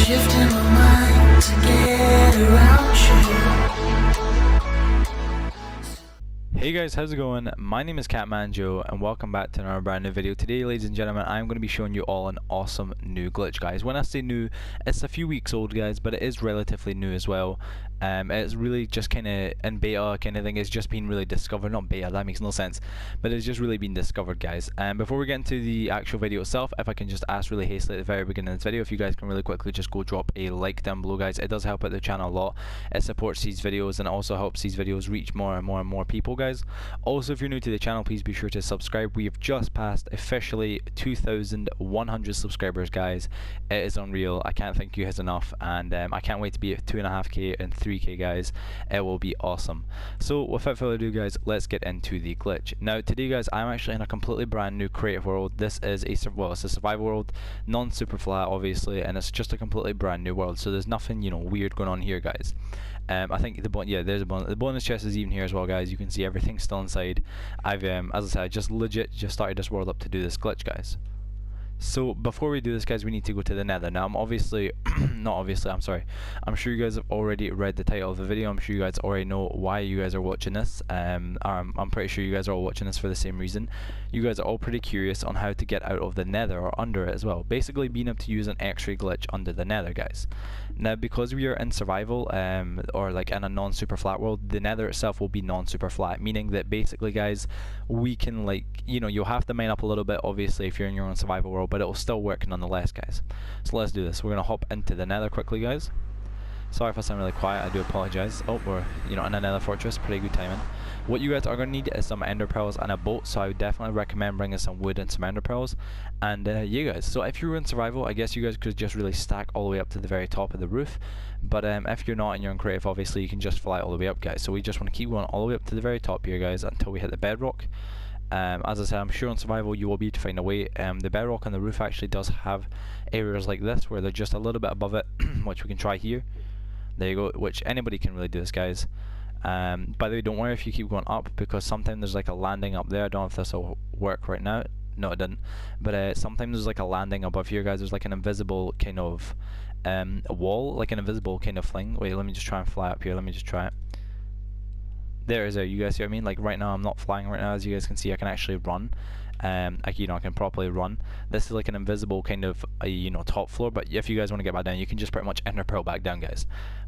shifting my mind to get around you. Hey guys, how's it going? My name is Catmanjoe and welcome back to another brand new video. Today, ladies and gentlemen, I'm going to be showing you all an awesome new glitch, guys. When I say new, it's a few weeks old, guys, but it is relatively new as well. It's really just kind of in beta kind of thing. It's just been really discovered. Not beta, that makes no sense, but it's just really been discovered, guys. Before we get into the actual video itself, if I can just ask really hastily at the very beginning of this video, if you guys can really quickly just go drop a like down below, guys. It does help out the channel a lot. It supports these videos and it also helps these videos reach more and more people, guys. Also, if you're new to the channel, please be sure to subscribe. We have just passed officially 2,100 subscribers, guys. It is unreal. I can't thank you guys enough, and I can't wait to be at 2.5k and 3k, guys. It will be awesome. So without further ado, guys, let's get into the glitch. Now today, guys, I'm actually in a completely brand new creative world. This is a it's a survival world, non-super flat obviously, and it's just a completely brand new world, so there's nothing, you know, weird going on here, guys. I think there's a bonus. The bonus chest is even here as well, guys. You can see everything's still inside. I've as I said, I just started this world up to do this glitch, guys. So before we do this, guys, we need to go to the Nether. Now I'm obviously I'm sorry, I'm sure you guys have already read the title of the video. I'm sure you guys already know why you guys are watching this. I'm pretty sure you guys are all watching this for the same reason. You guys are all pretty curious on how to get out of the Nether, or under it as well, basically being able to use an X-ray glitch under the Nether, guys. Now because we are in survival, or like in a non-super flat world, the Nether itself will be non-super flat, meaning that basically, guys, we can, like, you know, you'll have to mine up a little bit obviously if you're in your own survival world, but it will still work nonetheless, guys. So let's do this. We're gonna hop into the Nether quickly, guys. Sorry if I sound really quiet, I do apologize. Oh, we're, you know, in a Nether fortress, pretty good timing. What you guys are gonna need is some ender pearls and a boat, so I would definitely recommend bringing some wood and some ender pearls. And yeah, guys, so if you're in survival, I guess you guys could just really stack all the way up to the very top of the roof, but if you're not and you're in creative, obviously you can just fly all the way up, guys. So we just want to keep going all the way up to the very top here, guys, until we hit the bedrock. As I said, I'm sure on survival you will be able to find a way. The bedrock on the roof actually does have areas like this where they're just a little bit above it, which we can try here. There you go, which anybody can really do this, guys. By the way, don't worry if you keep going up, because sometimes there's like a landing up there. I don't know if this will work right now. No, it didn't. But sometimes there's like a landing above here, guys. There's like an invisible kind of wall, like an invisible kind of thing. Wait, let me just try and fly up here. Let me just try it. There is you guys see what I mean? Like right now I'm not flying right now, as you guys can see. I can actually run. Like, you know, I can properly run. This is like an invisible kind of you know, top floor, but if you guys want to get back down, you can just pretty much ender pearl back down, guys.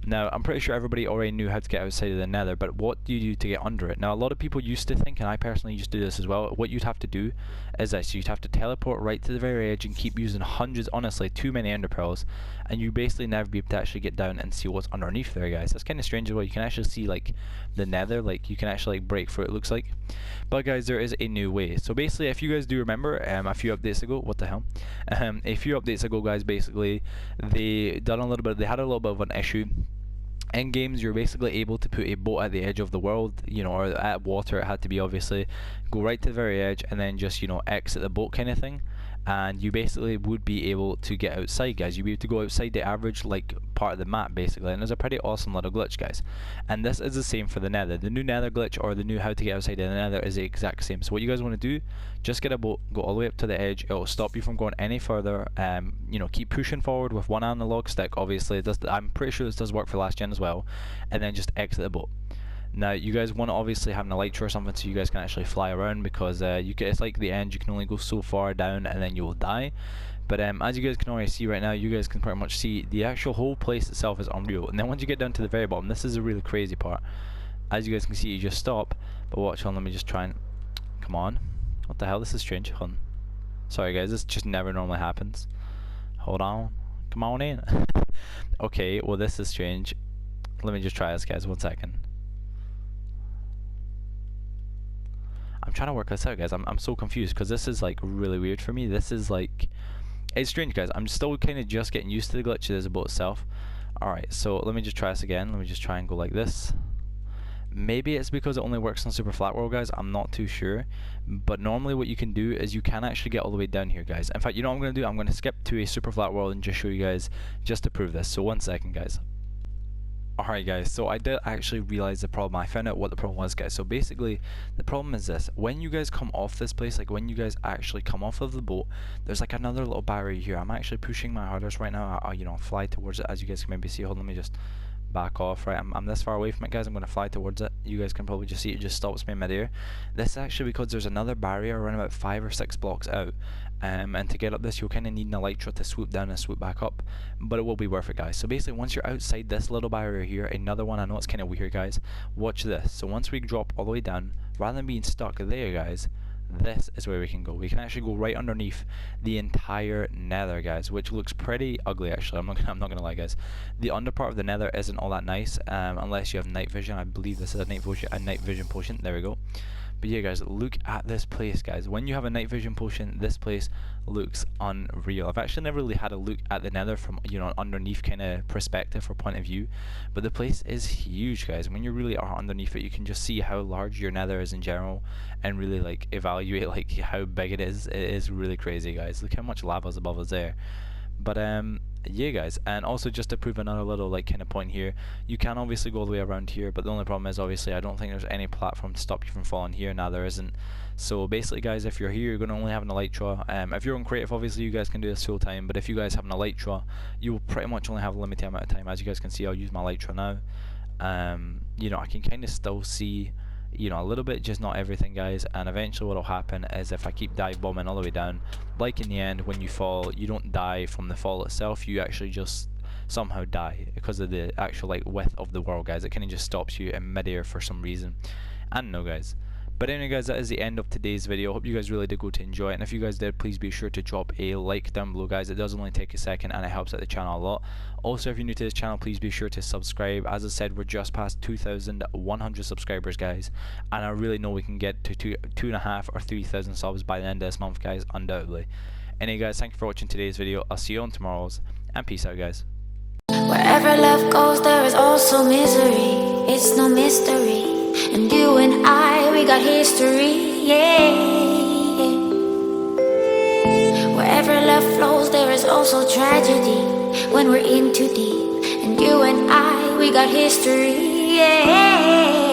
Now I'm pretty sure everybody already knew how to get outside of the Nether, but what do you do to get under it? Now a lot of people used to think, and I personally used to do this as well, what you'd have to do is this: you'd have to teleport right to the very edge and keep using hundreds, honestly too many ender pearls, and you basically never be able to actually get down and see what's underneath there, guys. That's kind of strange as well. You can actually see like the Nether, like you can actually like break through it, looks like. But guys, there is a new way. So basically, if you guys do remember, a few updates ago, what the hell, a few updates ago, guys, basically they had a little bit of an issue. In games, you're basically able to put a boat at the edge of the world, you know, or at water. It had to be, obviously, go right to the very edge and then just, you know, exit the boat kind of thing, and you basically would be able to get outside, guys. You'd be able to go outside the average like part of the map, basically, and it's a pretty awesome little glitch, guys. And this is the same for the Nether. The new Nether glitch, or the new how to get outside of the Nether, is the exact same. So what you guys want to do, just get a boat, go all the way up to the edge. It will stop you from going any further. You know, keep pushing forward with one analog stick, obviously. I'm pretty sure this does work for last gen as well, and then just exit the boat. Now you guys want to obviously have an elytra or something so you guys can actually fly around, because it's like the end, you can only go so far down and then you will die. But as you guys can already see right now, you guys can pretty much see the actual whole place itself is unreal. And then once you get down to the very bottom, this is a really crazy part. As you guys can see, you just stop, but watch on, let me just try and, come on, what the hell, this is strange. Hold on. Sorry guys, this just never normally happens. Hold on, come on in. Okay, well this is strange. Let me just try this, guys, 1 second. I'm trying to work this out, guys. I'm so confused, because this is like really weird for me. This is like, it's strange, guys. I'm still kind of just getting used to the glitch that is about itself. Alright, so let me just try this again. Let me just try and go like this. Maybe it's because it only works on super flat world, guys. I'm not too sure. But normally what you can do is you can actually get all the way down here, guys. In fact, you know what I'm going to do? I'm going to skip to a super flat world and just show you guys, just to prove this. So 1 second, guys. Alright guys, so I did actually realize the problem. I found out what the problem was, guys. So basically, the problem is this: when you guys come off this place, like when you guys actually come off of the boat, there's like another little barrier here. I'm actually pushing my hardest right now. You know, fly towards it, as you guys can maybe see. Hold on, let me just back off. Right, I'm this far away from it, guys. I'm going to fly towards it. You guys can probably just see it just stops me in midair. This is actually because there's another barrier around about 5 or 6 blocks out. And to get up this, you'll kind of need an elytra to swoop down and swoop back up, but it will be worth it, guys. So basically, once you're outside this little barrier here, another one, I know it's kind of weird, guys, watch this. So once we drop all the way down, rather than being stuck there, guys, this is where we can go. We can actually go right underneath the entire nether, guys, which looks pretty ugly, actually. I'm not gonna lie, guys. The under part of the nether isn't all that nice, unless you have night vision. I believe this is a night vision potion. There we go. But yeah, guys, look at this place, guys. When you have a night vision potion, this place looks unreal. I've actually never really had a look at the nether from, you know, underneath kind of perspective or point of view, but the place is huge, guys. When you really are underneath it, you can just see how large your nether is in general, and really like evaluate like how big it is. It is really crazy, guys. Look how much lava is above us there. But yeah, guys, and also just to prove another little like kind of point here, you can obviously go all the way around here, but the only problem is obviously I don't think there's any platform to stop you from falling here. Now there isn't. So basically, guys, if you're here, you're going to only have an elytra. If you're on creative, obviously you guys can do this full time, but if you guys have an elytra, you will pretty much only have a limited amount of time. As you guys can see, I'll use my elytra now. You know, I can kind of still see, you know, a little bit, just not everything, guys. And eventually what will happen is if I keep dive bombing all the way down, like in the end, when you fall, you don't die from the fall itself, you actually just somehow die because of the actual like width of the world, guys. It kind of just stops you in midair for some reason. I don't know, guys. But anyway, guys, that is the end of today's video. Hope you guys really did go to enjoy it, and if you guys did, please be sure to drop a like down below, guys. It does only take a second and it helps out the channel a lot. Also, if you're new to this channel, please be sure to subscribe. As I said, we're just past 2,100 subscribers, guys, and I really know we can get to 2.5 or 3,000 subs by the end of this month, guys, undoubtedly. Anyway, guys, thank you for watching today's video. I'll see you on tomorrow's, and peace out, guys. Wherever love goes, there is also misery. It's no mystery. And you and I, we got history, yeah. Wherever love flows, there is also tragedy when we're in too deep. And you and I, we got history, yeah.